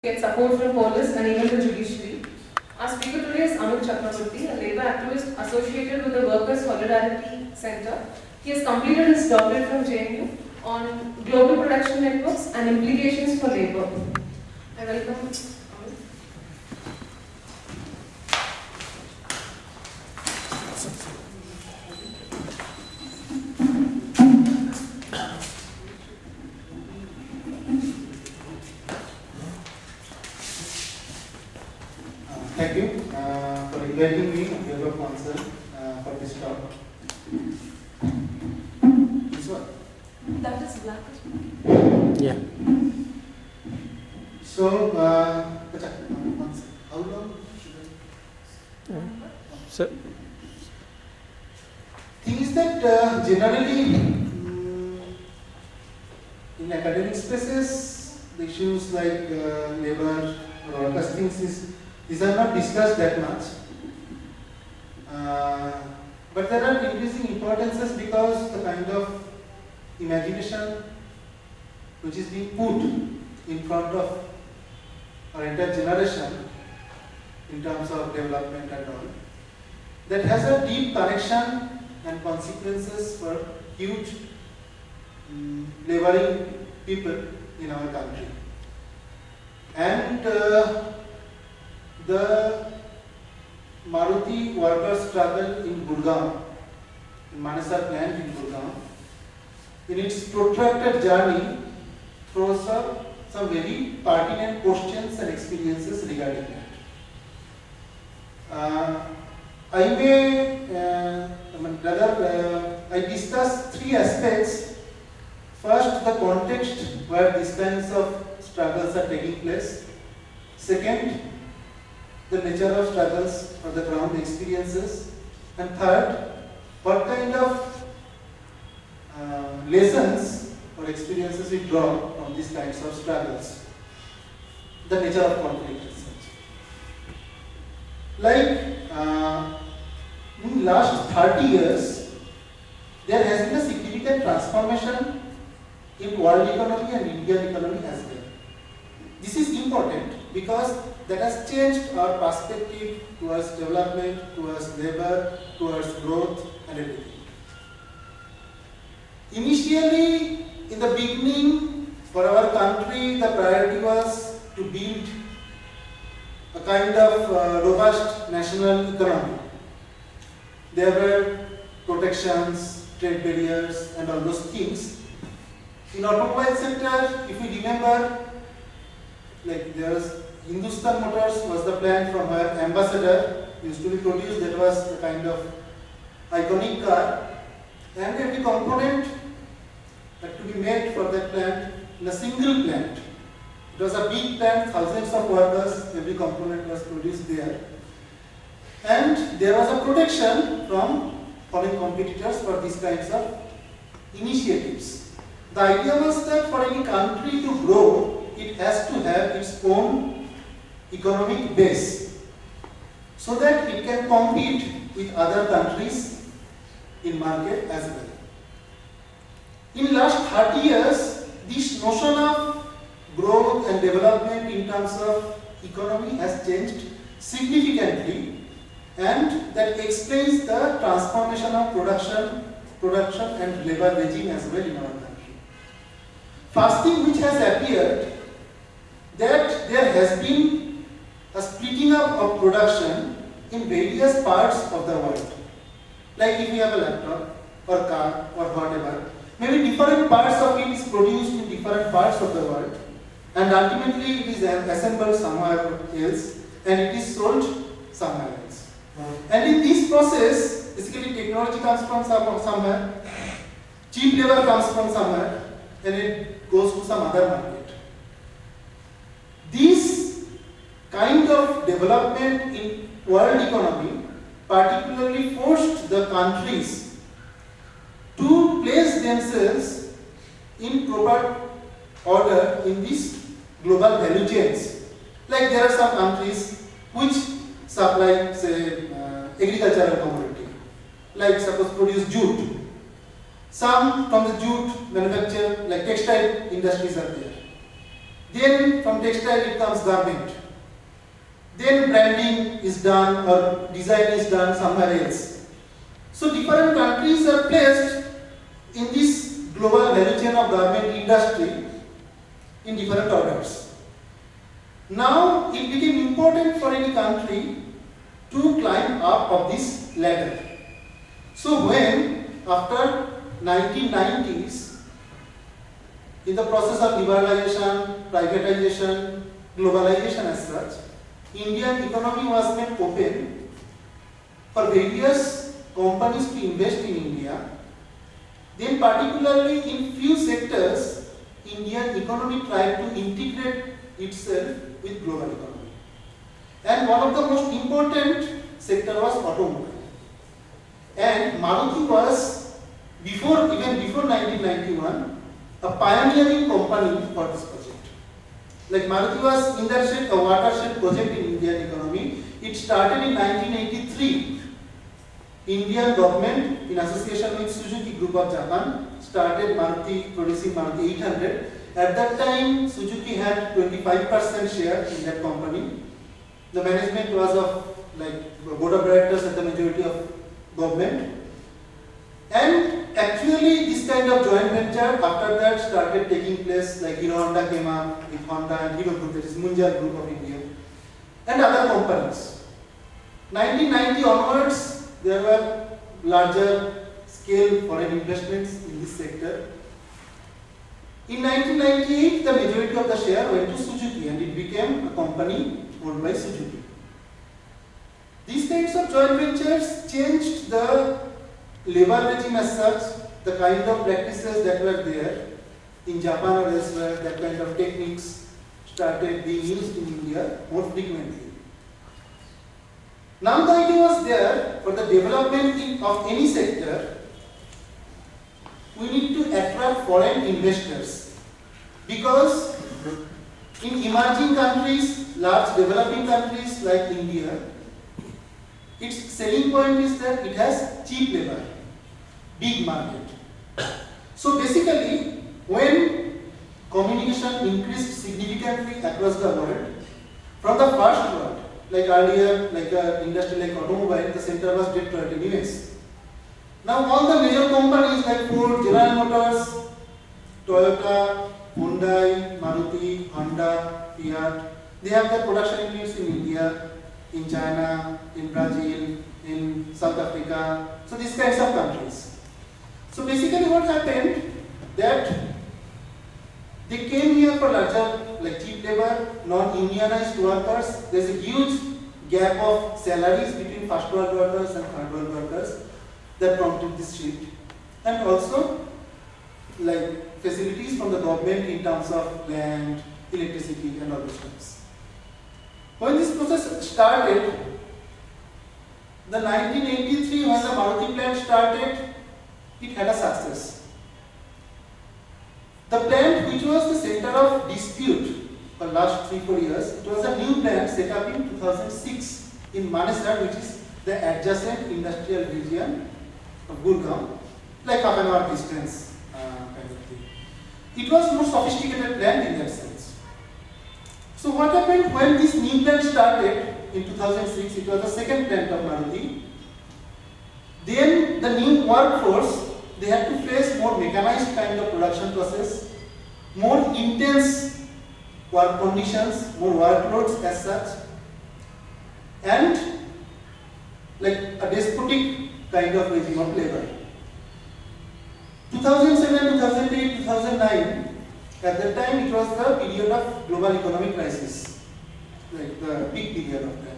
get support from police and even the judiciary. Our speaker today is Anuj Chakraborty, a labour activist associated with the Workers' Solidarity Centre. He has completed his doctorate from JNU on global production networks and implications for labour. I welcome Anuj. Thank you for inviting me on behalf of Council for this talk. This one. That is black. Yeah. So, how long should I? So, Thing is that generally in academic spaces, the issues like labor or workers things these are not discussed that much. But there are increasing importances because the kind of imagination which is being put in front of our entire generation in terms of development and all, that has a deep connection and consequences for huge laboring people in our country. And the Maruti workers' struggle in Gurgaon, in Manesar plant in Gurgaon, in its protracted journey throws up some very pertinent questions and experiences regarding that. I discuss three aspects. First, the context where these kinds of struggles are taking place. Second, the nature of struggles or the ground experiences. And third, what kind of lessons or experiences we draw from these kinds of struggles. The nature of conflict as such. Like in last 30 years, there has been a significant transformation in world economy and Indian economy as well. This is important because that has changed our perspective towards development, towards labor, towards growth and everything. Initially, in the beginning, for our country, the priority was to build a kind of robust national economy. There were protections, trade barriers and all those things. In automobile sector, if you remember, like there was Hindustan Motors was the plant from where Ambassador used to be produced. That was the kind of iconic car, and every component had to be made for that plant in a single plant. It was a big plant, thousands of workers, every component was produced there. And there was a protection from foreign competitors for these kinds of initiatives. The idea was that for any country to grow, it has to have its own economic base so that it can compete with other countries in market as well. In last 30 years, this notion of growth and development in terms of economy has changed significantly, and that explains the transformation of production and labor regime as well in our country. First thing which has appeared, that there has been a splitting up of production in various parts of the world. Like if you have a laptop or car or whatever, maybe different parts of it is produced in different parts of the world, and ultimately it is assembled somewhere else and it is sold somewhere else. And in this process, basically technology comes from somewhere, cheap labor comes from somewhere, and it goes to some other market. This kind of development in world economy particularly forced the countries to place themselves in proper order in these global value chains. Like there are some countries which supply, say, agricultural commodity, like suppose produce jute. Some from the jute manufacture, like textile industries are there. Then from textile it comes garment. Then branding is done or design is done somewhere else. So different countries are placed in this global value chain of garment industry in different orders. Now it became important for any country to climb up of this ladder. So when after 1990s, in the process of liberalization, privatization, globalization as such, Indian economy was made open for various companies to invest in India. Then particularly in few sectors, Indian economy tried to integrate itself with global economy. And one of the most important sector was automobile. And Maruti was, even before 1991, a pioneering company for this project. Like Maruti was in that a watershed project in Indian economy. It started in 1983. Indian government, in association with Suzuki Group of Japan, started Maruti producing Maruti 800. At that time, Suzuki had 25% share in that company. The management was of board of directors and the majority of government. And actually, this kind of joint venture after that started taking place. Like Hero Honda came up with Honda and Hero Group, that is Munjal Group of India, and other companies. 1990 onwards, there were larger scale foreign investments in this sector. In 1998, the majority of the share went to Suzuki and it became a company owned by Suzuki. These types of joint ventures changed the labor regime as such, the kind of practices that were there in Japan or elsewhere, that kind of techniques started being used in India more frequently. Now the idea was there for the development of any sector, we need to attract foreign investors, because in emerging countries, large developing countries like India, its selling point is that it has cheap labor, big market. So basically, when communication increased significantly across the world, from the first world, like earlier, like an industry like automobile, the center was Detroit in US. Now all the major companies like Ford, General Motors, Toyota, Hyundai, Maruti, Honda, Fiat, they have their production units in India, in China, in Brazil, in South Africa, so these kinds of countries. So basically what happened, that they came here for larger, like cheap labor, non-unionized workers. There's a huge gap of salaries between first world workers and third world workers that prompted this shift. And also, like facilities from the government in terms of land, electricity and all those things. When this process started, the 1983 when the Maruti plant started, it had a success. The plant, which was the center of dispute for the last 3-4 years, it was a new plant set up in 2006 in Manesar, which is the adjacent industrial region of Gurgaon, like half an hour distance kind of thing. It was more sophisticated plant in that sense. So what happened when this new plant started in 2006, it was the second plant of Maruti. Then the new workforce, they had to face more mechanized kind of production process, more intense work conditions, more workloads as such, and like a despotic kind of regime of labor. 2007, 2008, 2009, at that time it was the period of global economic crisis, like the peak period of that.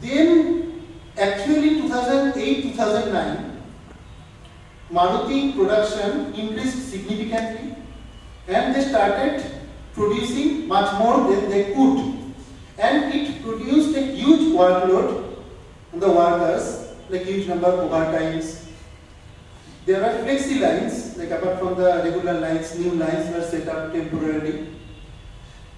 Then actually 2008, 2009, Maruti production increased significantly and they started producing much more than they could, and it produced a huge workload on the workers, like huge number of overtimes. There were flexi lines, like apart from the regular lines, new lines were set up temporarily,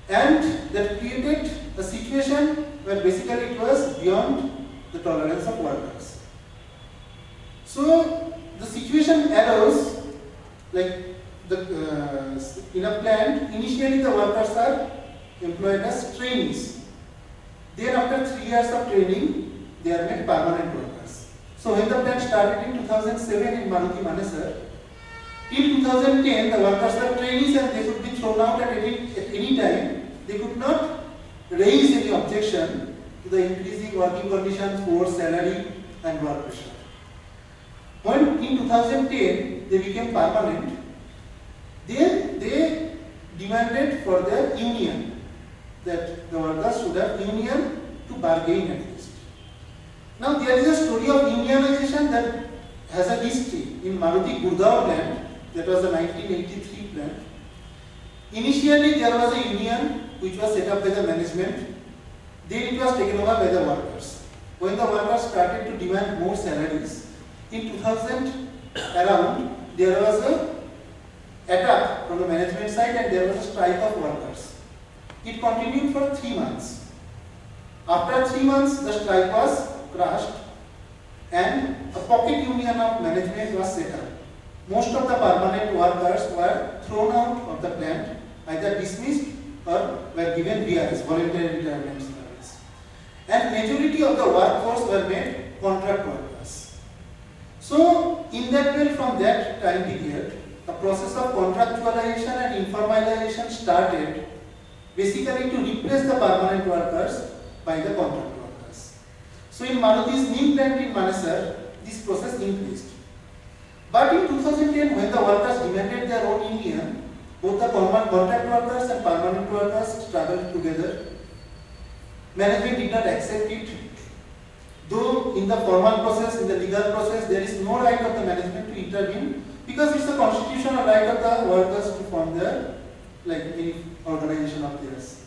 and that created a situation where basically it was beyond the tolerance of workers. So the situation arose, like in a plant, initially the workers are employed as trainees. Then after 3 years of training, they are made permanent workers. So when the plant started in 2007 in Maruti Manesar, till 2010 the workers were trainees and they could be thrown out at any time. They could not raise any objection to the increasing working conditions, force, salary and work pressure. When in 2010 they became permanent, then they demanded for their union, that the workers should have union to bargain at least. Now there is a story of unionization that has a history in Maruti Gurgaon plant, that was a 1983 plant. Initially there was a union which was set up by the management, then it was taken over by the workers. When the workers started to demand more salaries, in 2000 around there was a attack from the management side and there was a strike of workers. It continued for 3 months. After 3 months the strike was crushed and a pocket union of management was set up. Most of the permanent workers were thrown out of the plant, either dismissed or were given VRS, voluntary retirement service. And majority of the workforce were made contract workers. So in that way, from that time period, the process of contractualization and informalization started, basically to replace the permanent workers by the contract workers. So in Maruti's new plant in Manesar, this process increased. But in 2010, when the workers demanded their own union, both the contract workers and permanent workers struggled together. Management did not accept it. Though in the formal process, in the legal process, there is no right of the management to intervene, because it's a constitutional right of the workers to form their, like any organization of theirs.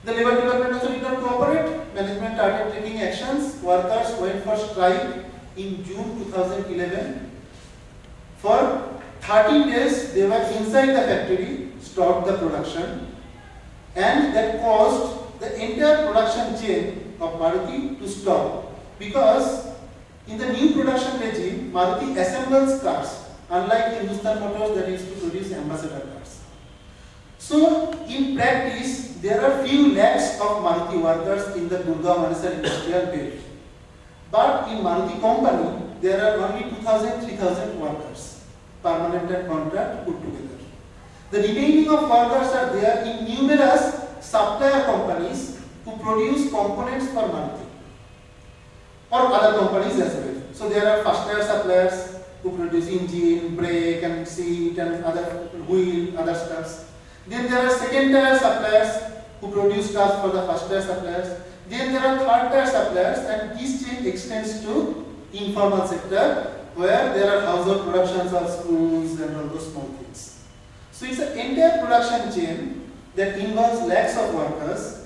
The labor department also did not cooperate. Management started taking actions. Workers went for strike in June 2011. For 13 days, they were inside the factory, stopped the production, and that caused the entire production chain of Maruti to stop. Because in the new production regime, Maruti assembles cars, unlike Hindustan Motors that used to produce ambassador cars. So in practice, there are few lakhs of Maruti workers in the Gurgaon Manesar industrial belt. But in Maruti company, there are only 2,000-3,000 workers, permanent and contract put together. The remaining of workers are there in numerous supplier companies who produce components for Maruti, or other companies as well. So there are first tier suppliers who produce engine, brake and seat and other wheel, other stuffs. Then there are second tier suppliers who produce stuff for the first tier suppliers. Then there are third tier suppliers, and this chain extends to informal sector, where there are household productions of screws and all those small things. So it's an entire production chain that involves lakhs of workers,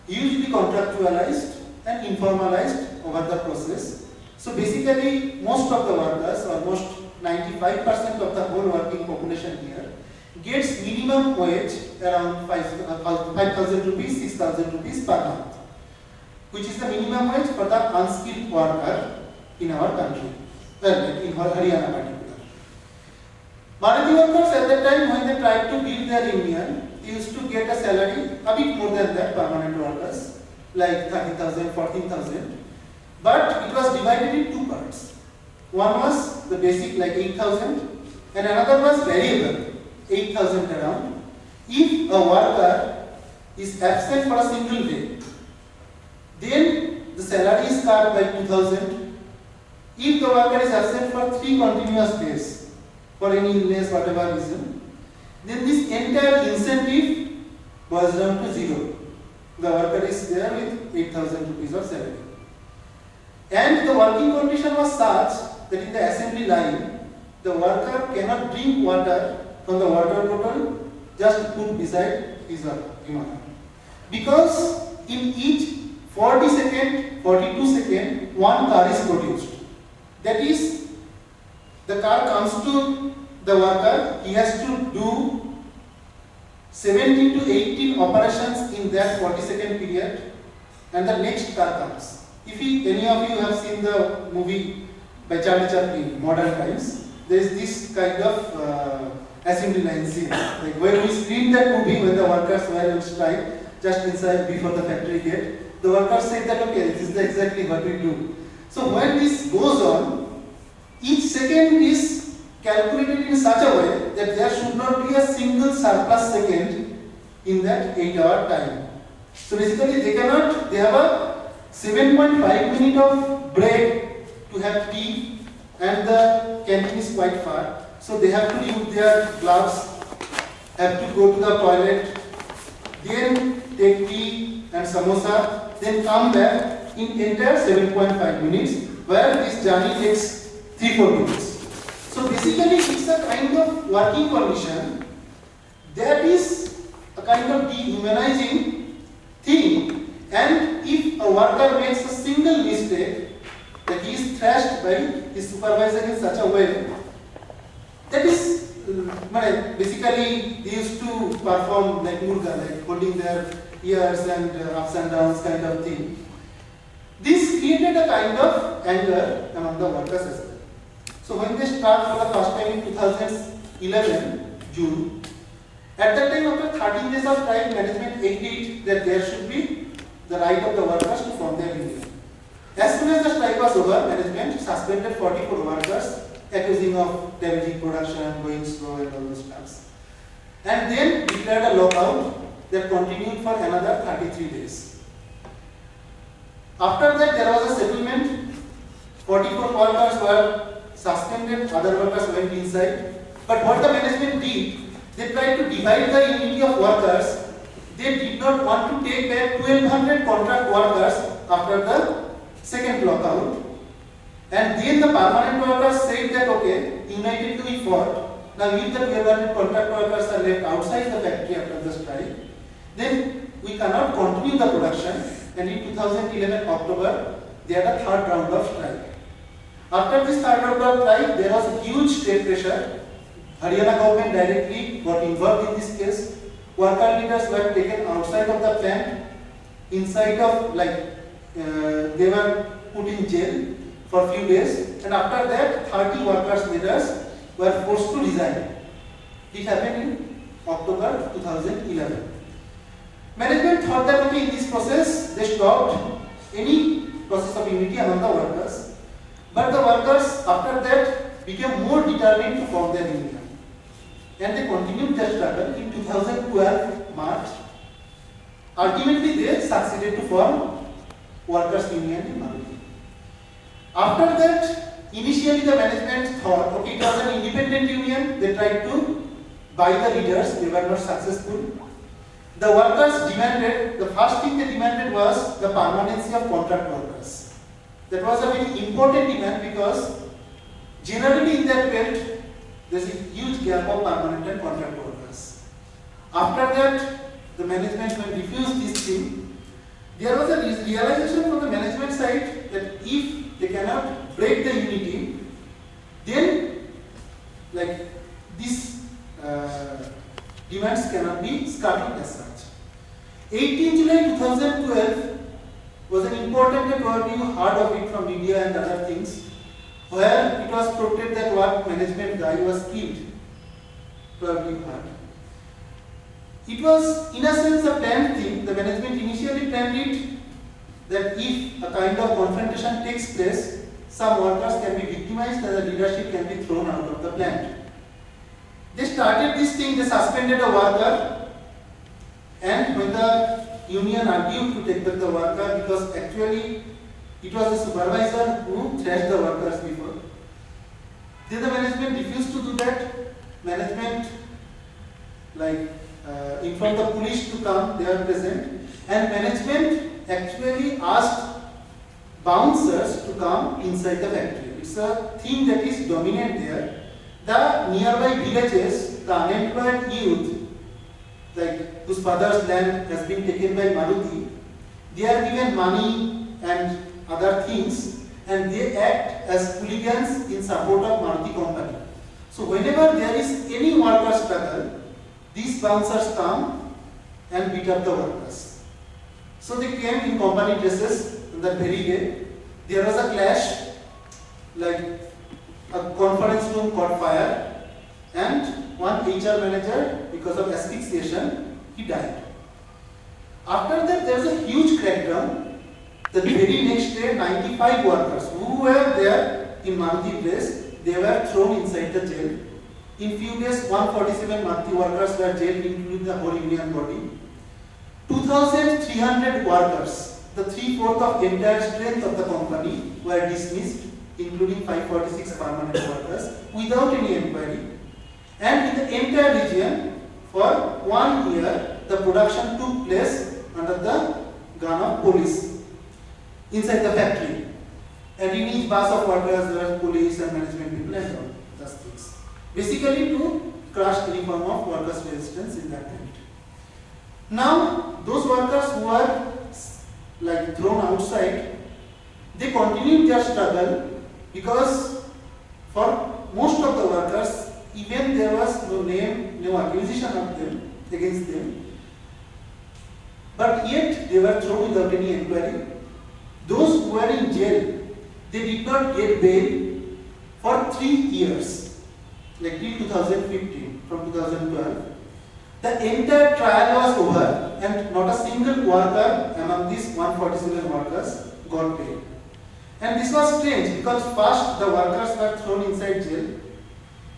usually contractualized and informalized over the process. So basically, most of the workers, almost 95% of the whole working population here, gets minimum wage around 5,000 rupees, 6,000 rupees per month, which is the minimum wage for the unskilled worker in our country, in Haryana particular. Maruti workers at that time, when they tried to build their union, they used to get a salary a bit more than that, permanent workers, like 30,000, 14,000. But it was divided in two parts. One was the basic, like 8,000, and another was variable, 8,000 around. If a worker is absent for a single day, then the salary is cut by 2,000. If the worker is absent for 3 continuous days, for any illness, whatever reason, then this entire incentive boils down to 0. The worker is there with 8,000 rupees of salary. And the working condition was such that in the assembly line, the worker cannot drink water from the water bottle just put beside his him. Because in each 40 second, 42 second, one car is produced. That is, the car comes to the worker, he has to do 17 to 18 operations in that 40 second period, and the next car comes. If any of you have seen the movie by Charlie Chaplin, Modern Times, there is this kind of assembly line scene. Like when we screened that movie, when the workers were on strike, just inside before the factory gate, the workers said that okay, this is exactly what we do. So when this goes on, each second is calculated in such a way that there should not be a single surplus second in that 8-hour time. So basically they have a 7.5 minute of break to have tea, and the canteen is quite far. So they have to remove their gloves, have to go to the toilet, then take tea and samosa, then come back in entire 7.5 minutes, where this journey takes 3-4 minutes. So basically it's a kind of working condition that is a kind of dehumanizing thing, and if a worker makes a single mistake, that he is thrashed by his supervisor in such a way, that is basically they used to perform like murga, like holding their ears and ups and downs kind of thing. This created a kind of anger among the workers as well. So when they start for the first time in 2011 June, at that time after 13 days of strike, management agreed that there should be the right of the workers to form their union. As soon as the strike was over, management suspended 44 workers, accusing of damaging production, going slow and all those stuff. And then declared a lockout that continued for another 33 days. After that there was a settlement, 44 workers were suspended, other workers went inside. But what the management did, they tried to divide the unity of workers. They did not want to take back 1200 contract workers after the second lockout. And then the permanent workers said that okay, united we fought. Now if the 1200 contract workers are left outside the factory after the strike, then we cannot continue the production. And in 2011 October, they had a third round of strike. After this third round of strike, there was a huge trade pressure. Haryana government directly got involved in this case. Worker leaders were taken outside of the plant, inside of they were put in jail for a few days, and after that 30 workers leaders were forced to resign. It happened in October 2011. Management thought that okay, in this process they stopped any process of unity among the workers, but the workers after that became more determined to form their union, and they continued their struggle. In 2012 March, ultimately they succeeded to form workers union in Maruti. After that, initially the management thought okay, it was an independent union. They tried to buy the leaders, they were not successful. The workers demanded, the first thing they demanded was the permanency of contract workers. That was a very important demand because generally in that belt there is a huge gap of permanent and contract workers. After that, the management when refused this thing, there was a realization from the management side that if they cannot break the unity, then these demands cannot be scuttled as such. 18 July 2012 was an important and probably you heard of it from media and other things, where it was quoted that one management guy was killed. Probably you heard. It was in a sense a planned thing. The management initially planned it that if a kind of confrontation takes place, some workers can be victimized and the leadership can be thrown out of the plant. They started this thing, they suspended a worker, and when the union argued to take back the worker, because actually it was the supervisor who thrashed the workers before, then the management refused to do that. Management informed the police to come, they are present, and management actually asked bouncers to come inside the factory. It's a thing that is dominant there. The nearby villages, the unemployed youth, whose father's land has been taken by Maruti, they are given money and other things, and they act as hooligans in support of Maruti company. So whenever there is any worker struggle, these bouncers come and beat up the workers. So they came in company dresses on that very day. There was a clash, a conference room caught fire, and one HR manager, because of asphyxiation, he died. After that, there was a huge crackdown. The very next day, 95 workers who were there in Maruti Place, they were thrown inside the jail. In few days, 147 Maruti workers were jailed, including the whole union body. 2,300 workers, the 3/4 of entire strength of the company, were dismissed, including 546 permanent workers, without any inquiry. And in the entire region, for 1 year, the production took place under the gun of police inside the factory. And in each bus of workers, there were police and management people and all those things. Basically, to crush any form of workers' resistance in that time. Now, those workers who were like thrown outside, they continued their struggle, because for most of the workers, even there was no name, no accusation of them against them, but yet they were thrown without any inquiry. Those who were in jail, they did not get bail for 3 years, like till 2015, from 2012. The entire trial was over, and not a single worker among these 147 workers got bail. And this was strange, because first the workers were thrown inside jail,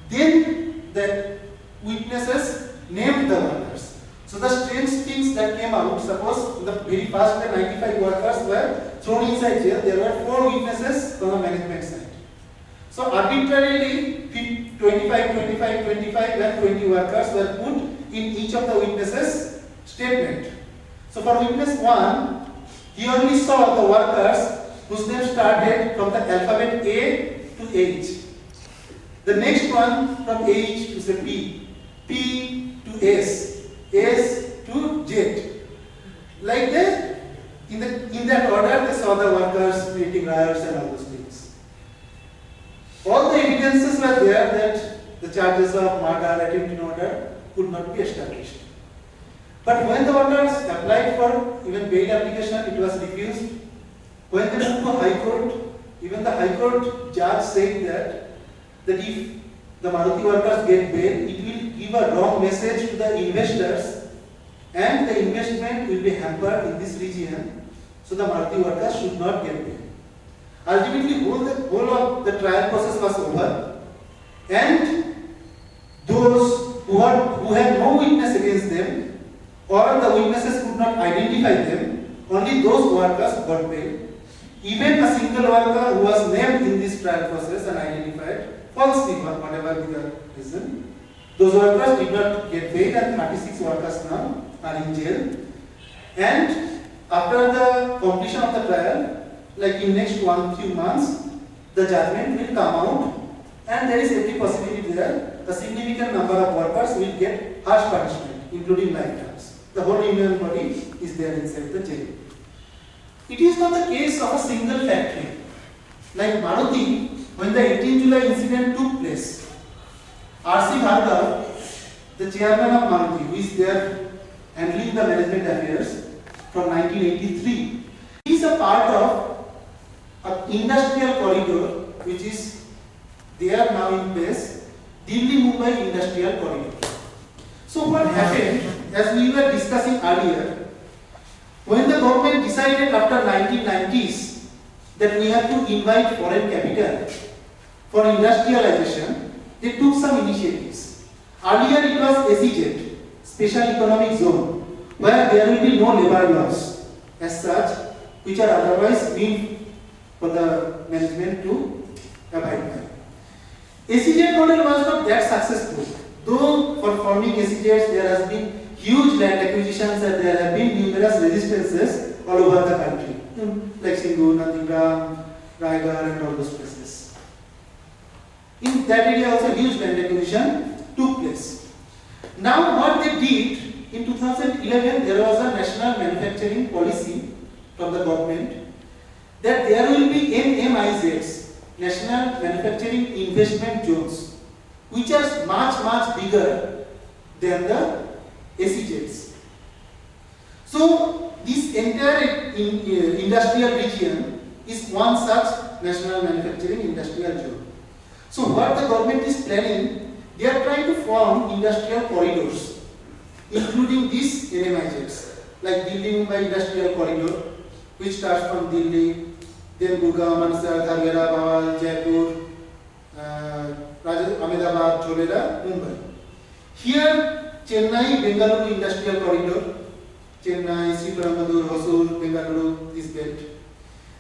then the witnesses named the workers. So the strange things that came out, suppose in the very first day 95 workers were thrown inside jail, there were 4 witnesses from the management side. So arbitrarily 25 and 20 workers were put in each of the witnesses' statement. So for witness 1, he only saw the workers whose name started from the alphabet A to H. The next one from H to say P, P to S, S to Z. Like that, in that order, they saw the workers creating riots and all those things. All the evidences were there that the charges of murder, attempt to murder could not be established. But when the workers applied for even bail application, it was refused. When they moved to High Court, even the High Court judge said that if the Maruti workers get bail, it will give a wrong message to the investors, and the investment will be hampered in this region, so the Maruti workers should not get bail. Ultimately, whole of the trial process was over, and those who had no witness against them, or the witnesses could not identify them, only those workers got bail. Even a single worker who was named in this trial process and identified falsely, whatever the reason, those workers did not get bail, and 36 workers now are in jail. And after the completion of the trial, like in next few months, the judgment will come out, and there is every possibility there. A significant number of workers will get harsh punishment, including lifetimes. The whole union body is there inside the jail. It is not the case of a single factory. Like Maruti, when the 18 July incident took place, R.C. Bhargav, the chairman of Maruti, who is there handling the management affairs from 1983, he is a part of an industrial corridor which is there now in place, Delhi-Mumbai Industrial Corridor. So what happened, as we were discussing earlier, when the government decided after 1990s that we have to invite foreign capital for industrialization, they took some initiatives. Earlier it was SEZ, Special Economic Zone, where there will be no labor laws as such, which are otherwise meant for the management to abide by. SEZ model was not that successful. Though for forming SEZs there has been huge land acquisitions and there have been numerous resistances all over the country, like Singhu, Nandigram, Raigarh and all those places. In that area also huge land acquisition took place. Now what they did, in 2011 there was a national manufacturing policy from the government that there will be NMIZs, National Manufacturing Investment Zones, which are much bigger than the SEZs. So this entire industrial region is one such national manufacturing industrial zone. So what the government is planning, they are trying to form industrial corridors, including these NMIZs, like Delhi-Mumbai Industrial Corridor, which starts from Delhi, then Gurgaon, Mansar, Dharyara, Bawal, Jaipur, Ahmedabad, Cholera, Mumbai. Here, Chennai, Bengaluru Industrial Corridor, Chennai, Sriperumbudur, Hosur, Bengaluru, this belt.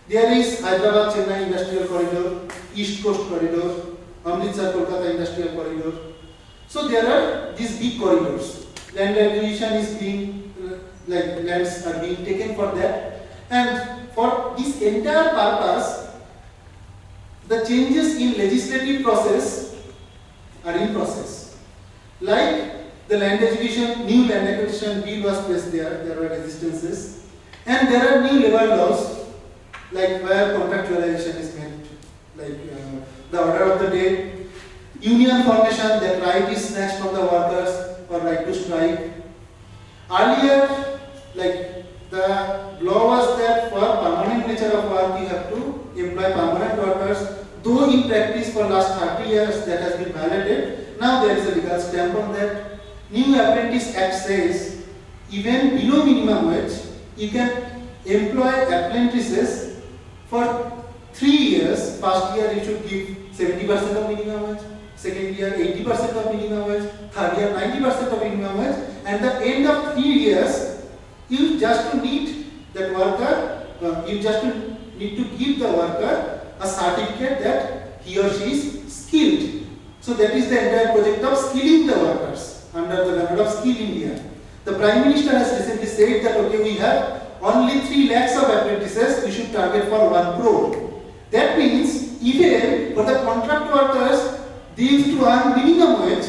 There is Hyderabad, Chennai Industrial Corridor, East Coast Corridor, Amritsar, Kolkata Industrial Corridor. So there are these big corridors. Land acquisition is being, lands are being taken for that. And for this entire purpose, the changes in legislative process are in process. Like the land acquisition, new land acquisition bill was placed there were resistances. And there are new labor laws, like where contractualization is meant, like the order of the day, union formation, that right is snatched from the workers or right to strike. Earlier, like the law was that for permanent nature of work you have to employ permanent workers, though in practice for last 30 years that has been violated. Now there is a legal stamp on that. New Apprentice Act says even below minimum wage you can employ apprentices for 3 years. First year you should give 70% of minimum wage, second year 80% of minimum wage, third year 90% of minimum wage, and the end of 3 years you just need that worker, you just need to give the worker a certificate that he or she is skilled. So that is the entire project of skilling the workers under the banner of Skill India. The Prime Minister has recently said that okay, we have only 3 lakhs of apprentices, we should target for 1 crore. That means even for the contract workers, they used to earn minimum wage.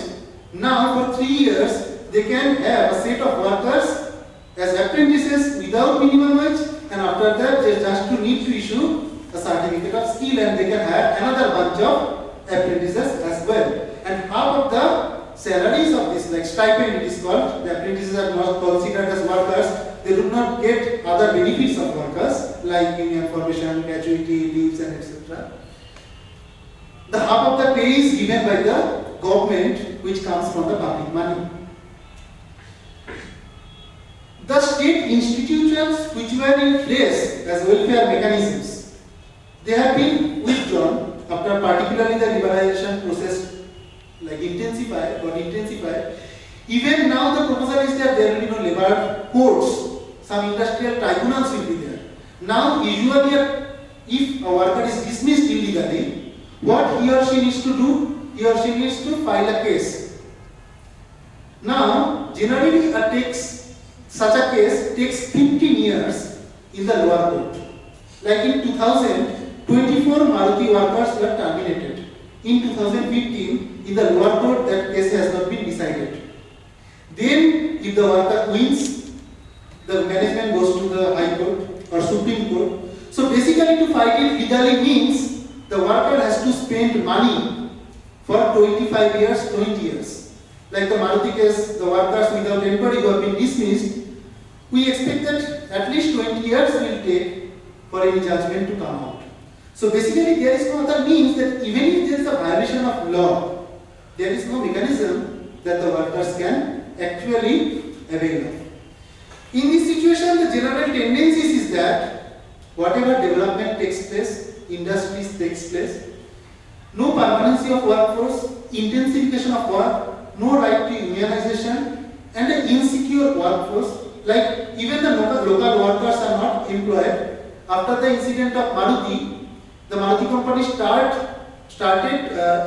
Now for 3 years, they can have a set of workers as apprentices without minimum wage, and after that they just need to issue a certificate of skill and they can have another bunch of apprentices as well. And half of the salaries of this, like stipend it is called, the apprentices are not considered as workers, they do not get other benefits of workers like union formation, gratuity, leaves and etc. The half of the pay is given by the government, which comes from the public money. The state institutions which were in place as welfare mechanisms, they have been withdrawn after particularly the liberalization process got intensified. Even now the proposal is that there will be no labor courts, some industrial tribunals will be there. Now usually if a worker is dismissed illegally, what he or she needs to do? He or she needs to file a case. Now generally such a case takes 15 years in the lower court. Like in 2000, 24 Maruti workers were terminated. In 2015, in the lower court, that case has not been decided. Then, if the worker wins, the management goes to the High Court or Supreme Court. So basically, to fight it legally means the worker has to spend money for 25 years, 20 years. Like the Maruti case, the workers without anybody who have been dismissed, we expect that at least 20 years will take for any judgment to come out. So basically there is no other means that even if there is a violation of law, there is no mechanism that the workers can actually avail of. In this situation, the general tendency is that whatever development takes place, industries takes place, no permanency of workforce, intensification of work, no right to unionization, and an insecure workforce. Like even the local workers are not employed. After the incident of Maruti, the Maruti company started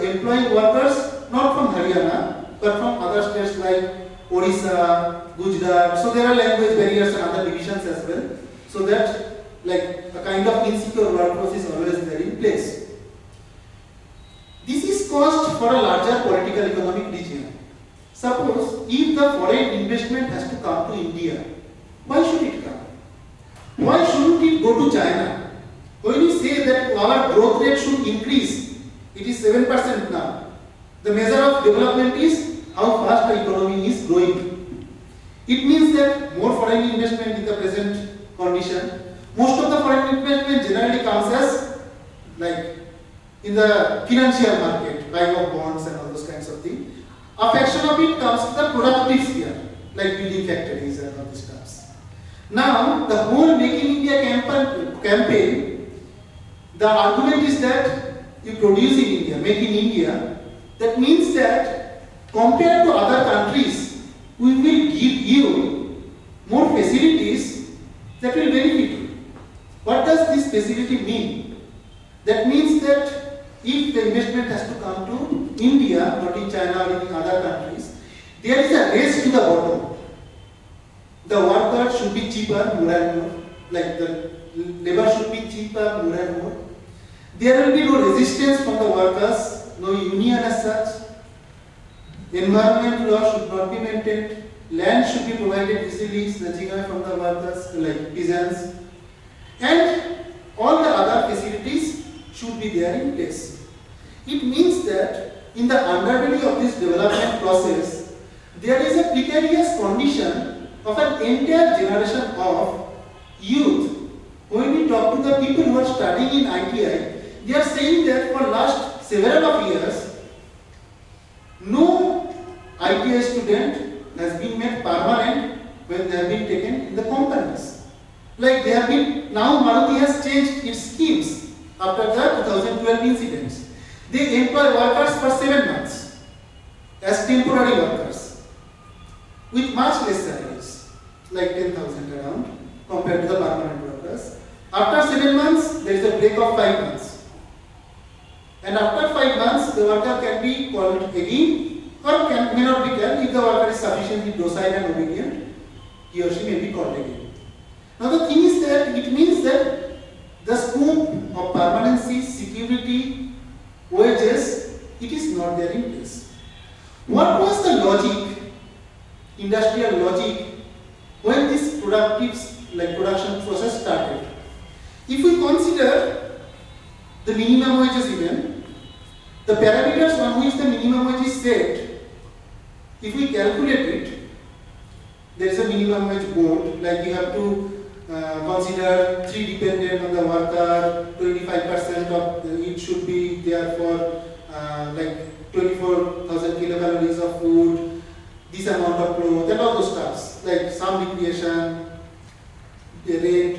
employing workers not from Haryana but from other states like Odisha, Gujarat. So there are language barriers and other divisions as well. So that like a kind of insecure workforce is always there in place. This is caused for a larger political economic region. Suppose if the foreign investment has to come to India, why should it come? Why shouldn't it go to China? When you say that our growth rate should increase, it is 7% now. The measure of development is how fast the economy is growing. It means that more foreign investment in the present condition. Most of the foreign investment generally comes as like in the financial market, buying of bonds and all those kinds of things. A fraction of it comes to the productive sphere, like building factories and all these stuff. Now, the whole Make in India campaign, the argument is that you produce in India, make in India. That means that compared to other countries, we will give you more facilities that will benefit you. What does this facility mean? That means that if the investment has to come to India, not in China or in other countries, there is a race to the bottom. The worker should be cheaper, more and more. Like the labor should be cheaper, more and more. There will be no resistance from the workers, no union as such. Environment law should not be maintained. Land should be provided easily, snatching away from the workers, like peasants. And all the other facilities should be there in place. It means that in the underbelly of this development process, there is a precarious condition of an entire generation of youth. When we talk to the people who are studying in ITI, they are saying that for last several of years, no ITI student has been made permanent when they have been taken in the companies. Like they have been, now Maruti has changed its schemes after the 2012 incidents. They employ workers for 7 months as temporary workers with much less salaries, like 10,000 around, compared to the permanent workers. After 7 months, there is a break of 5 months. And after 5 months, the worker can be called again or may not be called. If the worker is sufficiently docile and obedient, he or she may be called again. Now the thing is that it means that the scope of permanency, security, wages, it is not there in place. What was the logic, industrial logic, when this production process started? If we consider the minimum wages even, the parameters on which the minimum wage is set, if we calculate it, there is a minimum wage board, like you have to consider 3 dependent on the worker, 25% of it should be there for like 24,000 kilocalories of food, this amount of clothes, and all those stuffs, like some recreation, the rate.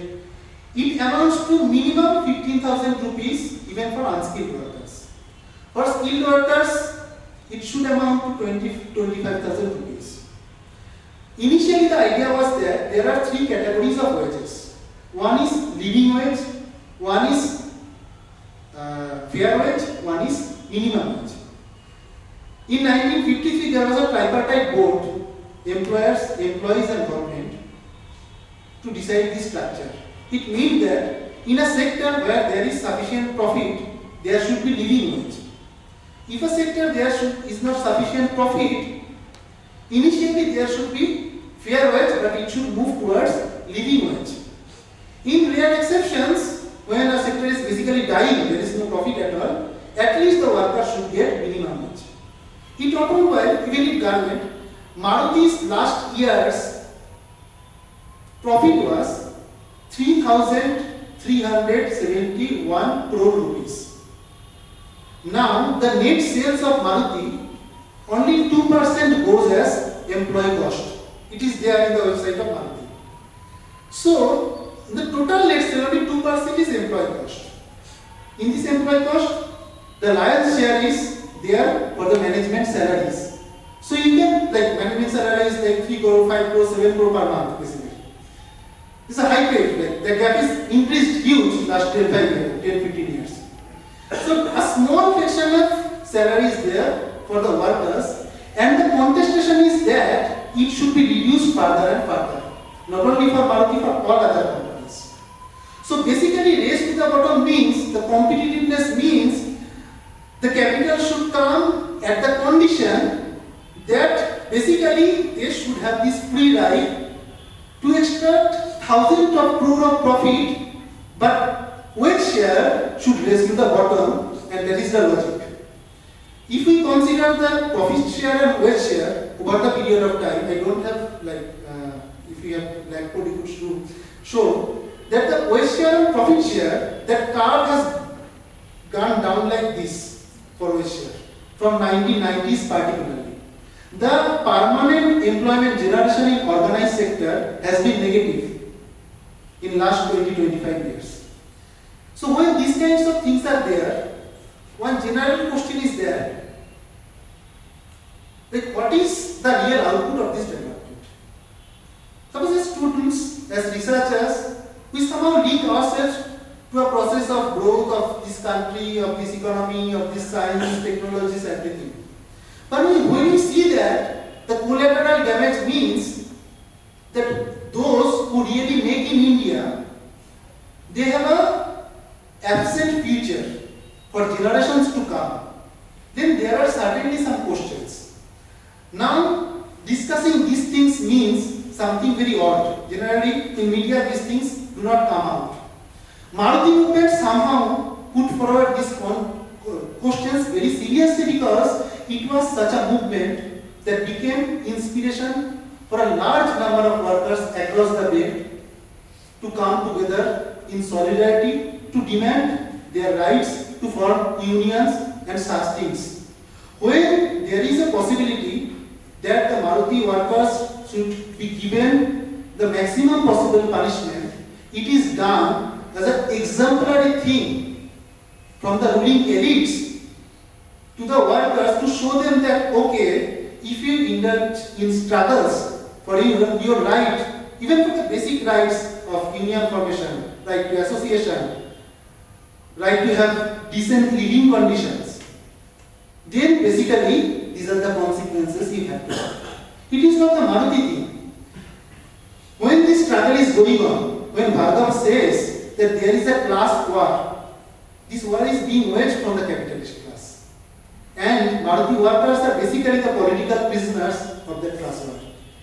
It amounts to minimum 15,000 rupees even for unskilled workers. For skilled workers, it should amount to 25,000 rupees. Initially, the idea was that there are 3 categories of wages. One is living wage, one is fair wage, one is minimum wage. In 1953, there was a tripartite board, employers, employees and government, to decide this structure. It means that in a sector where there is sufficient profit, there should be living wage. If a sector is not sufficient profit, initially there should be fair wage, but it should move towards living wage. In rare exceptions, when a sector is basically dying, there is no profit at all, at least the worker should get minimum wage. In automobile, even in garment, Maruti's last year's profit was 3,371 crore rupees. Now, the net sales of Maruti, only 2% goes as employee cost. It is there in the website of Maruti. So, the total net sale, only 2% is employee cost. In this employee cost, the lion's share is there for the management salaries. So you can, like management salary is like 3 crore, 5 crore, 7 crore per month basically. It's a high rate, like the gap is increased huge last 10, 15 years. So a small fraction of salary is there for the workers, and the contestation is that it should be reduced further and further. Not only for Maruti, for all other companies. So basically race to the bottom means, the competitiveness means the capital should come at the condition that basically they should have this free right to extract thousands of crore of profit, but wage share should raise to the bottom, and that is the logic. If we consider the profit share and wage share over the period of time, I don't have if you have blackboard you could show that the wage share and profit share, that curve has gone down like this for wage share. from 1990s particularly. The permanent employment generation in organized sector has been negative in last 20-25 years. So when these kinds of things are there, one general question is there, like what is the real output of this development? Suppose as students, as researchers, we somehow link ourselves to a process of growth of this country, of this economy, of this science, technologies, everything. But when we see that the collateral damage means that those who really make in India, they have a absent future for generations to come, then there are certainly some questions. Now, discussing these things means something very odd. Generally, in media, these things do not come out. Maruti movement somehow put forward these questions very seriously because it was such a movement that became inspiration for a large number of workers across the belt to come together in solidarity to demand their rights to form unions and such things. When there is a possibility that the Maruti workers should be given the maximum possible punishment, it is done as an exemplary thing from the ruling elites to the workers to show them that, okay, if you indulge in struggles for your right, even for the basic rights of union formation, right to association, right to have decent living conditions, then basically these are the consequences you have to have. It is not the Maruti thing. When this struggle is going on, when Bhargava says that there is a class war, this war is being waged from the capitalist class. And Maruti workers are basically the political prisoners of that class war.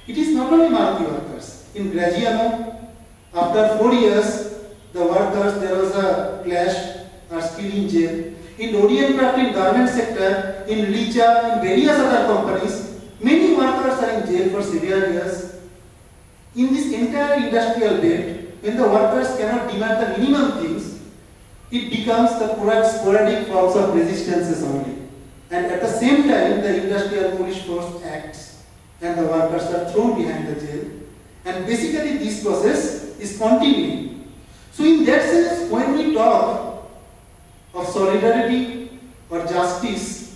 It is not only Maruti workers. In Graziano, after 4 years, the workers, there was a clash, are still in jail. In Orient in garment sector, in Licha, in various other companies, many workers are in jail for severe years. In this entire industrial belt, when the workers cannot demand the minimum things, it becomes the sporadic forms of resistances only. And at the same time, the industrial police force acts and the workers are thrown behind the jail. And basically this process is continuing. So in that sense, when we talk of solidarity or justice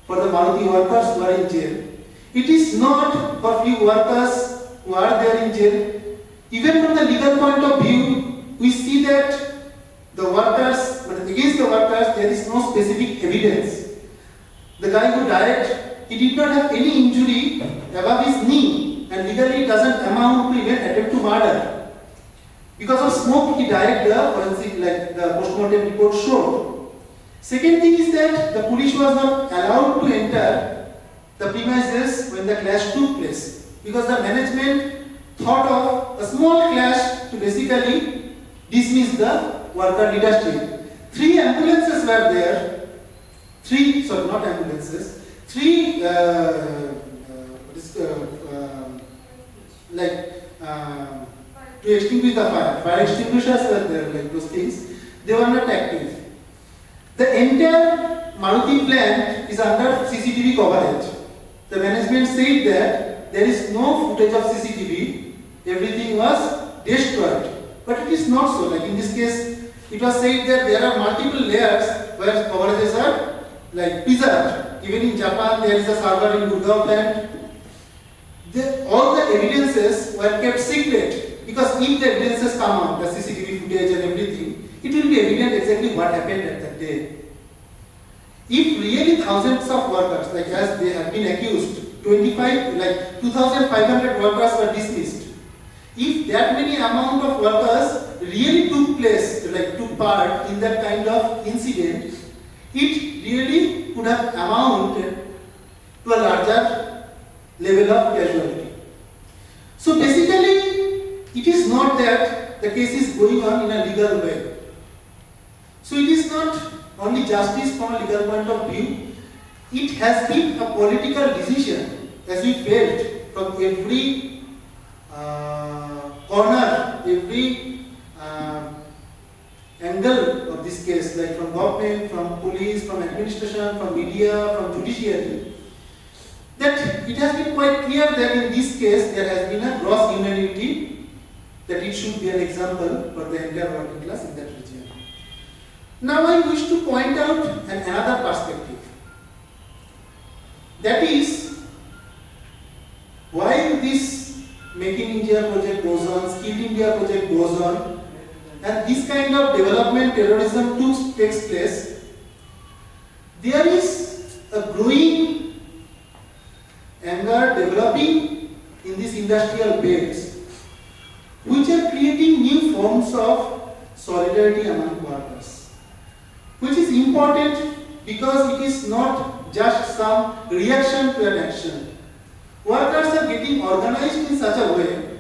for the Maruti workers who are in jail, it is not for few workers who are there in jail. Even from the legal point of view, we see that the workers, but against the workers, there is no specific evidence. The guy who died, he did not have any injury above his knee, and legally it doesn't amount to even attempt to murder. Because of smoke, he died, the forensic, like the postmortem report showed. Second thing is that the police was not allowed to enter the premises when the clash took place, because the management thought of a small clash to basically dismiss the worker leadership. 3 ambulances were there. 3, sorry, not ambulances. 3 to extinguish the fire. Fire extinguishers were there, like those things. They were not active. The entire Maruti plant is under CCTV coverage. The management said that there is no footage of CCTV. Everything was destroyed. But it is not so. Like in this case, it was said that there are multiple layers where coverages are like preserved. Even in Japan, there is a server in Gurgaon plant. All the evidences were kept secret, because if the evidences come out, the CCTV footage and everything, it will be evident exactly what happened at that day. If really thousands of workers, like as they have been accused, 2,500 workers were dismissed. If that many amount of workers really took part in that kind of incident, it really could have amounted to a larger level of casualty. So basically, it is not that the case is going on in a legal way. So it is not only justice from a legal point of view, it has been a political decision, as we felt from every corner, every angle of this case. case, like from government, from police, from administration, from media, from judiciary, that it has been quite clear that in this case there has been a gross unanimity that it should be an example for the entire working class in that region. Now I wish to point out another perspective. That is, while this Make in India project goes on, Skill India project goes on, and this kind of development terrorism too takes place, there is a growing anger developing in these industrial belts, which are creating new forms of solidarity among workers, which is important because it is not just some reaction to an action. Workers are getting organized in such a way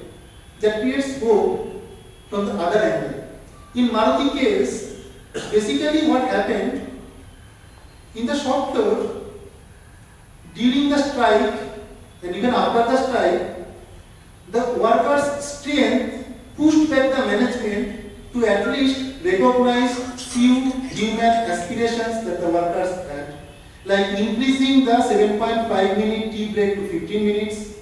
that creates hope from the other angle. In Maruti case, basically what happened in the shop floor during the strike and even after the strike, the workers' strength pushed back the management to at least recognize few human aspirations that the workers had, like increasing the 7.5 minute tea break to 15 minutes,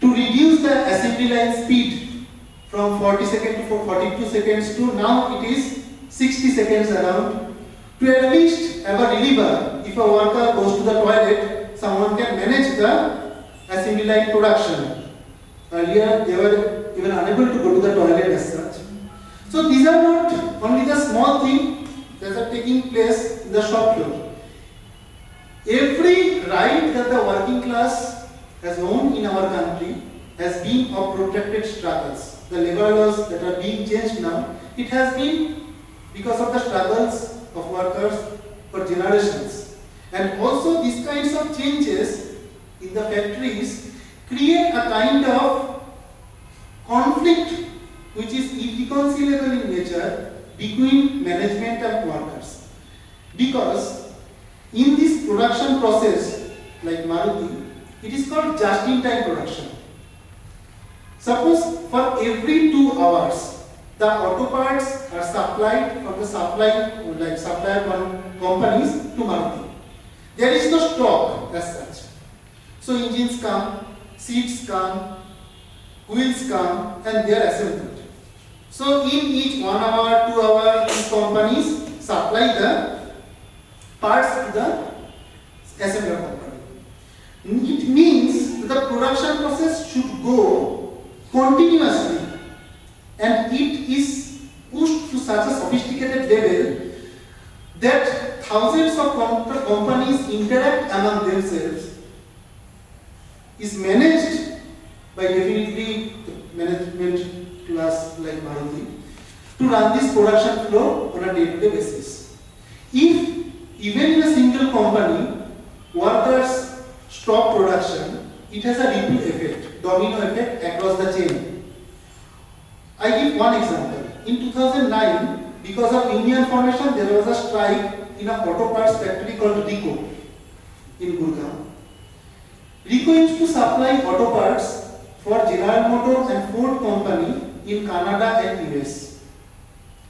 to reduce the assembly line speed from 40 seconds to 42 seconds to now it is 60 seconds around, to at least have a reliever. If a worker goes to the toilet, someone can manage the assembly line production. Earlier they were even unable to go to the toilet as such. So these are not only the small things that are taking place in the shop floor. Every right that the working class has owned in our country has been of protracted struggles. The labor laws that are being changed now, it has been because of the struggles of workers for generations. And also these kinds of changes in the factories create a kind of conflict which is irreconcilable in nature between management and workers. Because in this production process, like Maruti, it is called just-in-time production. Suppose for every 2 hours, the auto parts are supplied from the supplier companies to Maruti. There is no stock as such. So engines come, seats come, wheels come, and they are assembled. So in each 1 hour, 2 hour, these companies supply the parts to the assembler company. It means that the production process should go continuously, and it is pushed to such a sophisticated level that thousands of companies interact among themselves, is managed by definitely the management class like Maruti to run this production flow on a day-to-day basis. If even in a single company, workers stop production, it has a ripple effect, domino effect across the chain. I give one example. In 2009, because of union formation, there was a strike in a auto parts factory called Ricoh in Gurgaon. Ricoh used to supply auto parts for General Motors and Ford company in Canada and US.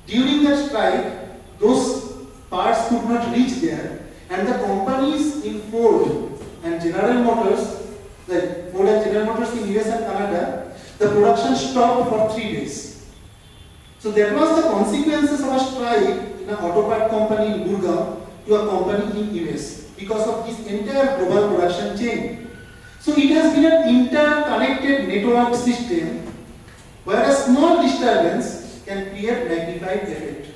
During that strike, those parts could not reach there, and the companies in Ford and General Motors, like Ford and General Motors in US and Canada, the production stopped for 3 days. So that was the consequences of a strike in an auto part company in Gurgaon to a company in US because of this entire global production chain. So it has been an interconnected network system where a small disturbance can create magnified effect.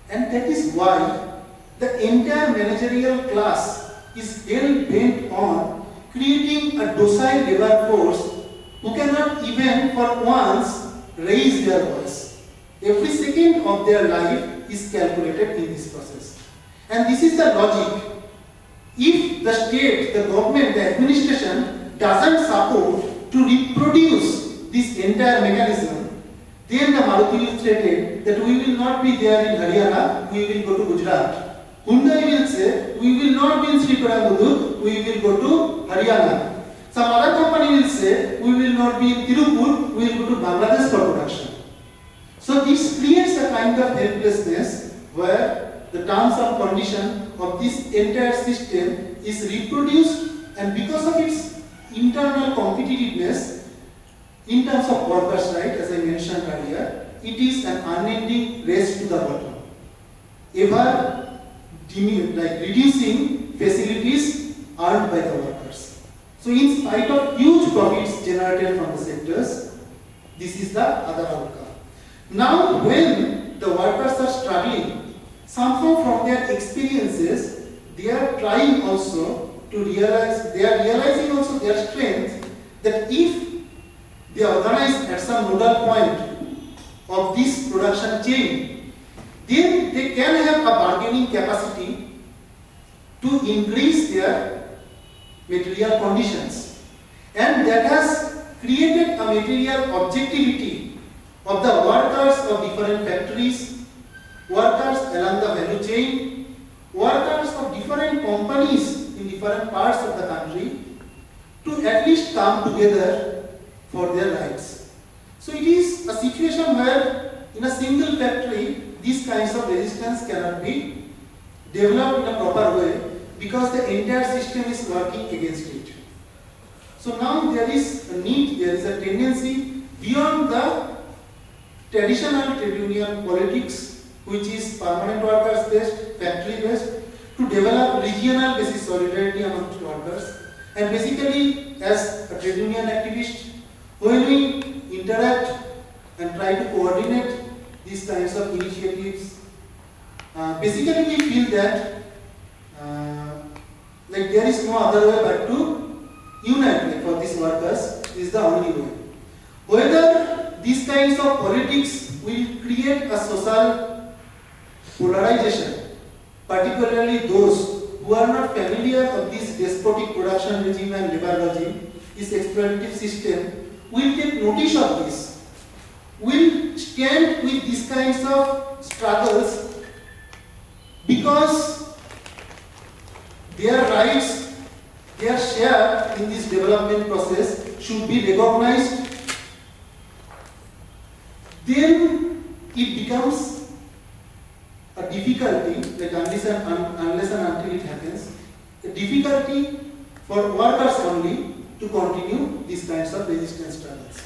And that is why the entire managerial class is hell-bent on creating a docile labor force who cannot even for once raise their voice. Every second of their life is calculated in this process. And this is the logic. If the state, the government, the administration doesn't support to reproduce this entire mechanism, then the Maruti will threaten that we will not be there in Haryana, we will go to Gujarat. Hyundai will say, we will not be in Sriperumbudur, we will go to Haryana. Some other company will say, we will not be in Tirupur, we will go to Bangladesh for production. So this creates a kind of helplessness where the terms and condition of this entire system is reproduced, and because of its internal competitiveness in terms of workers' right, as I mentioned earlier, it is an unending race to the bottom, ever reducing facilities earned by the workers. So in spite of huge profits generated from the sectors, this is the other outcome. Now when the workers are struggling, somehow from their experiences, they are trying also to realize, they are realizing also their strength, that if they organize at some nodal point of this production chain, then they can have a bargaining capacity to increase their material conditions. And that has created a material objectivity of the workers of different factories, workers along the value chain, workers of different companies in different parts of the country, to at least come together for their rights. So it is a situation where in a single factory these kinds of resistance cannot be developed in a proper way, because the entire system is working against it. So now there is a need, there is a tendency beyond the traditional trade union politics, which is permanent workers based, factory based, to develop regional basis solidarity among workers. And basically, as a trade union activist, when we interact and try to coordinate these kinds of initiatives, basically we feel that like there is no other way but to unite. Like for these workers is the only way. Whether these kinds of politics will create a social polarization, particularly those who are not familiar of this despotic production regime and labor regime, this exploitative system, will take notice of this, will stand with these kinds of struggles, because their rights, their share in this development process should be recognized. Then it becomes a difficulty, like unless and until it happens, a difficulty for workers only to continue these kinds of resistance struggles.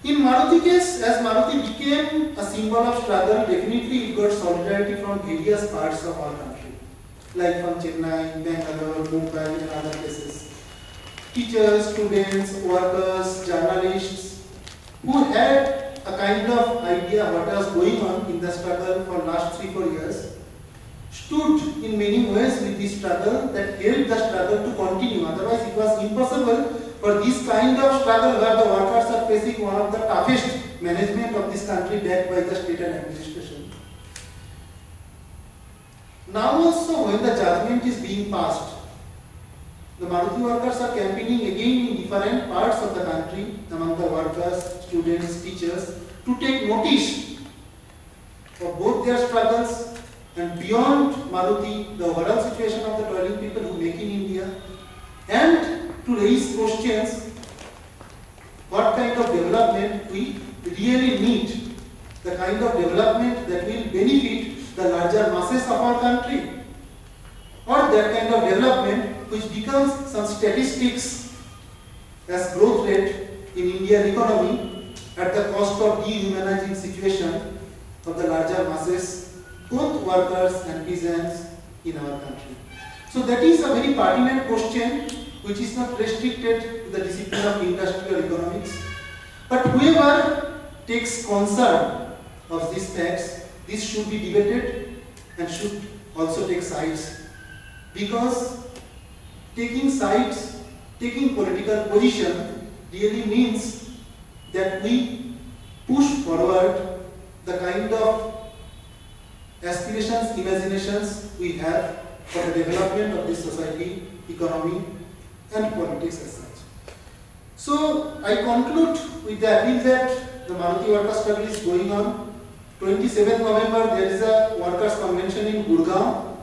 In Maruti case, as Maruti became a symbol of struggle, definitely it got solidarity from various parts of our country, like from Chennai, Bangalore, Mumbai and other places. Teachers, students, workers, journalists who had a kind of idea what was going on in the struggle for last 3-4 years stood in many ways with this struggle that helped the struggle to continue. Otherwise it was impossible for this kind of struggle where the workers are facing one of the toughest management of this country backed by the state and administration. Now also when the judgment is being passed, the Maruti workers are campaigning again in different parts of the country among the workers, students, teachers to take notice of both their struggles and beyond Maruti, the overall situation of the toiling people who make in India, and to raise questions what kind of development we really need, the kind of development that will benefit the larger masses of our country, or that kind of development which becomes some statistics as growth rate in Indian economy at the cost of dehumanizing situation of the larger masses, both workers and peasants in our country. So that is a very pertinent question which is not restricted to the discipline of industrial economics. But whoever takes concern of these facts, this should be debated and should also take sides. Because taking sides, taking political position really means that we push forward the kind of aspirations, imaginations we have for the development of this society, economy and politics as such. So I conclude with the appeal that the Maruti worker struggle is going on. 27th November there is a workers convention in Gurgaon,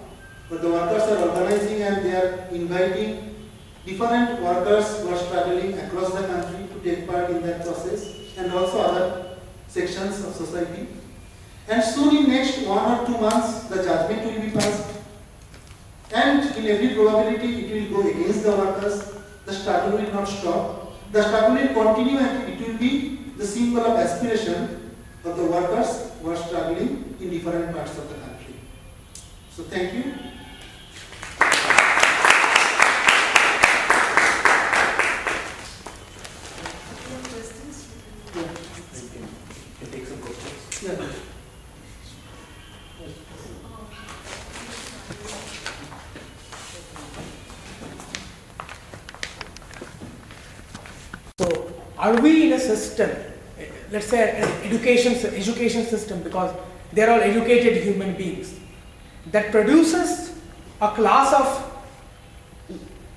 where the workers are organizing and they are inviting different workers who are struggling across the country to take part in that process, and also other sections of society. And soon in next 1 or 2 months, the judgment will be passed. And in every probability, it will go against the workers. The struggle will not stop. The struggle will continue, and it will be the symbol of aspiration of the workers who are struggling in different parts of the country. So thank you. Yeah. So, are we in a system, let's say an education system, because they're all educated human beings, that produces a class of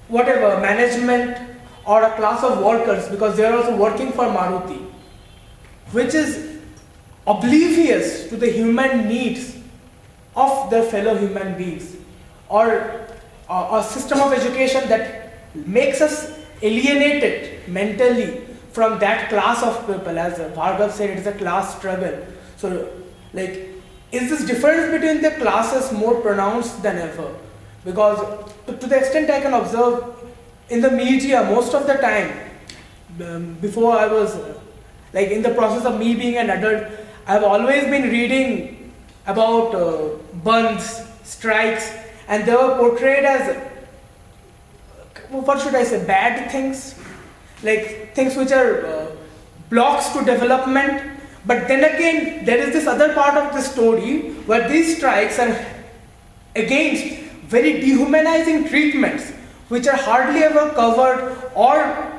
whatever management or a class of workers, because they're also working for Maruti, which is oblivious to the human needs of their fellow human beings, or a system of education that makes us alienated mentally from that class of people. As Bhargav said, it is a class struggle. So, like, is this difference between the classes more pronounced than ever? Because to the extent I can observe in the media, most of the time, before I was like in the process of me being an adult, I've always been reading about bunds, strikes, and they were portrayed as, what should I say, bad things, like things which are blocks to development. But then again, there is this other part of the story where these strikes are against very dehumanizing treatments which are hardly ever covered or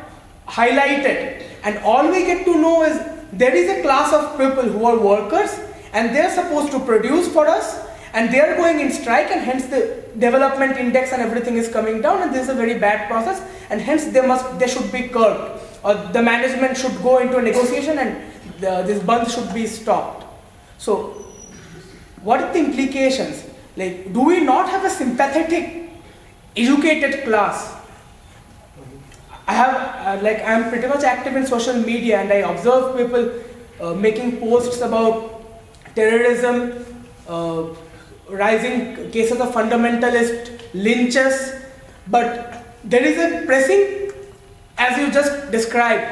highlighted, and all we get to know is there is a class of people who are workers and they are supposed to produce for us, and they are going in strike, and hence the development index and everything is coming down, and this is a very bad process, and hence they should be curbed, or the management should go into a negotiation and this band should be stopped. So what are the implications? Like, do we not have a sympathetic educated class? I have I am pretty much active in social media, and I observe people making posts about terrorism, rising cases of fundamentalist lynches, but there is a pressing, as you just described,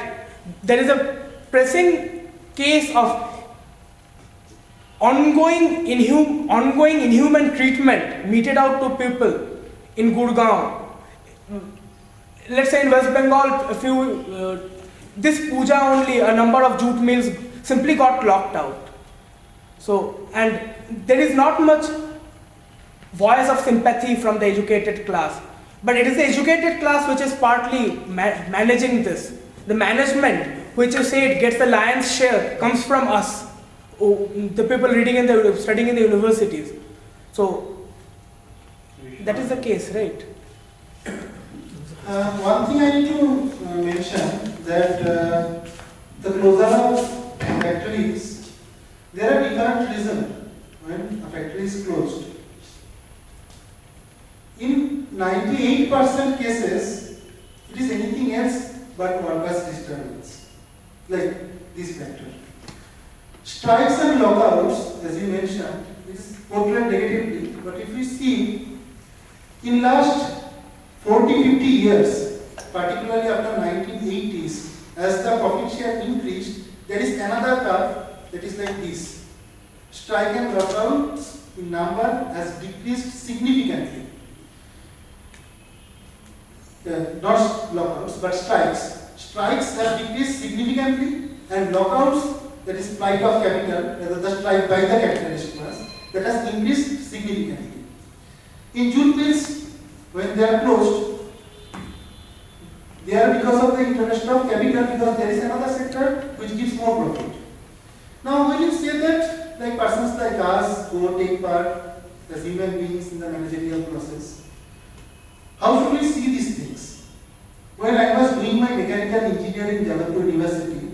there is a pressing case of ongoing inhuman treatment meted out to people in Gurgaon. Let's say in West Bengal, this puja only, a number of jute mills simply got locked out. So, and there is not much voice of sympathy from the educated class. But it is the educated class which is partly managing this. The management, which you say it gets the lion's share, comes from us, the people studying in the universities. So that is the case, right? One thing I need to mention that the closure of factories, there are different reasons when a factory is closed. In 98% cases, it is anything else but workers' disturbance, like this factor. Strikes and lockouts, as you mentioned, is portrayed negatively, but if you see, in last 40-50 years, particularly after 1980s, as the profit share increased, there is another curve that is like this. Strike and lockouts in number has decreased significantly. Not lockouts, but strikes. Strikes have decreased significantly, and lockouts, that is flight of capital, rather the strike by the capitalist class, that has increased significantly. In jute mills, when they are closed, they are because of the introduction of capital, because there is another sector which gives more profit. Now, when you say that, like persons like us who take part as human beings in the managerial process, how should we see these things? When I was doing my mechanical engineering in Jabalpur University,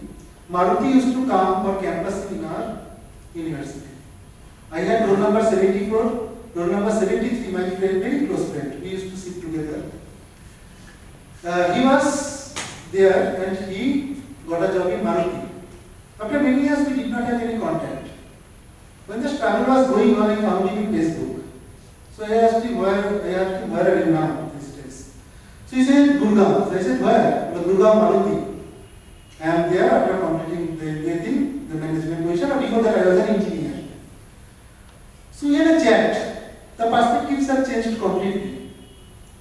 Maruti used to come for campus in our university. I had roll number 74, roll number 73, my friend, very close friend. We used to sit together. He was there and he got a job in Maruti. After many years, we did not have any contact. When the travel was going on, I found him in Facebook. So I asked him, where are you now these days? So he said, Gurgaon. So I said, where? The Gurgaon Maruti. I am there after completing the management position, but before that I was an engineer. So we had a chat. The perspectives have changed completely.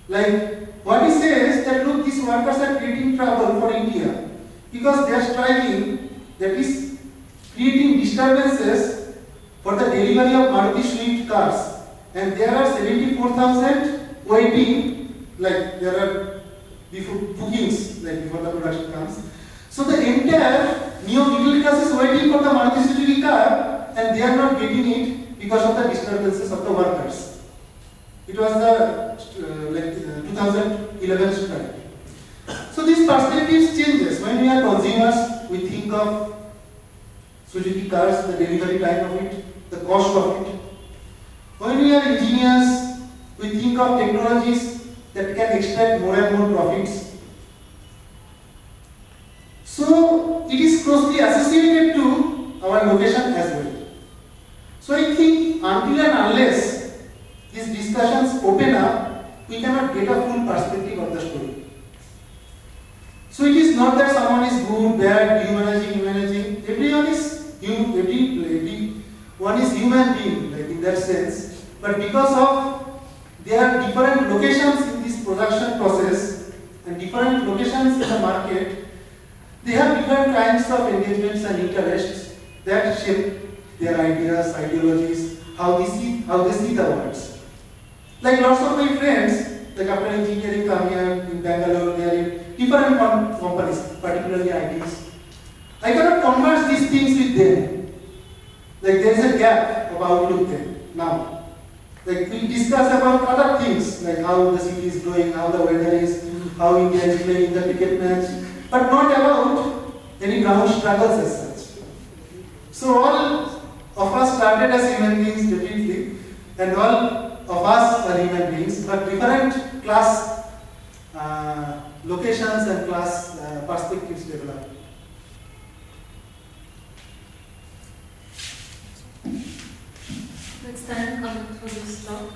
Like, what he says that look, these workers are creating trouble for India because they are striking, that is creating disturbances for the delivery of Maruti Swift cars. And there are 74,000 waiting, like there are bookings, like before the production comes. So the entire Neo middle class is waiting for the Maruti Suzuki car and they are not getting it because of the disturbances of the workers. It was the 2011 strike. So these perspectives changes. When we are consumers, we think of Suzuki cars, the delivery time of it, the cost of it. When we are engineers, we think of technologies that can extract more and more profits. So it is closely associated to our location as well. So I think until and unless these discussions open up, we cannot get a full perspective of the story. So it is not that someone is good, bad, humanizing. Everyone is human being, like in that sense. But because of there are different locations in this production process and different locations in the market, they have different kinds of engagements and interests that shape their ideas, ideologies, how they see the world. Like lots of my friends, like after engineering come here in Bangalore, they are in different companies, particularly ITs. I cannot converse these things with them. Like there is a gap of outlook there now. Like we discuss about other things, like how the city is growing, how the weather is, how India is playing the cricket match, but not about any ground struggles as such. So all of us started as human beings definitely, and all of us are human beings, but different class locations and class perspectives develop. Let's thank Amit for this talk.